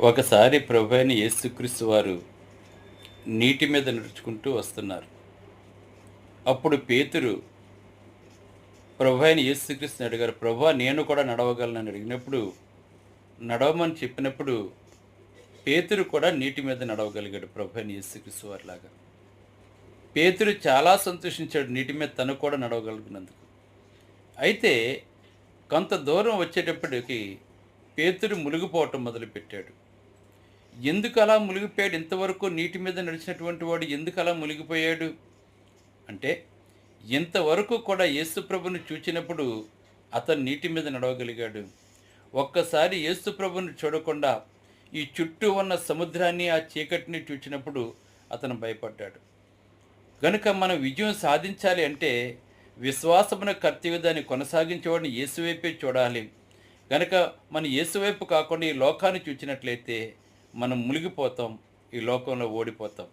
ఒకసారి ప్రభువైన యేసుక్రీస్తు వారు నీటి మీద నడుచుకుంటూ వస్తున్నారు. అప్పుడు పేతురు ప్రభువైన యేసుక్రీస్తుని అడిగారు. ప్రభువా, నేను కూడా నడవగలనని అడిగినప్పుడు, నడవమని చెప్పినప్పుడు పేతురు కూడా నీటి మీద నడవగలిగాడు ప్రభువైన యేసుక్రీస్తు వారిలాగా. పేతురు చాలా సంతోషించాడు నీటి మీద తను కూడా నడవగలిగినందుకు. అయితే కొంత దూరం వచ్చేటప్పటికి పేతురు మునిగిపోవటం మొదలుపెట్టాడు. ఎందుకు అలా మునిగిపోయాడు? ఇంతవరకు నీటి మీద నడిచినటువంటి వాడు ఎందుకు అలా మునిగిపోయాడు అంటే, ఇంతవరకు కూడా యేసు ప్రభువుని చూచినప్పుడు అతను నీటి మీద నడవగలిగాడు. ఒక్కసారి యేసు ప్రభువుని చూడకుండా ఈ చుట్టూ ఉన్న సముద్రాన్ని, ఆ చీకటిని చూచినప్పుడు అతను భయపడ్డాడు. గనుక మనం విజయం సాధించాలి అంటే విశ్వాసమున కర్తవ్య దాన్ని కొనసాగించేవాడిని యేసు వైపే చూడాలి. గనక మన యేసు వైపు కాకుండా ఈ లోకాన్ని చూచినట్లయితే మనం మునిగిపోతాం, ఈ లోకంలో ఓడిపోతాం.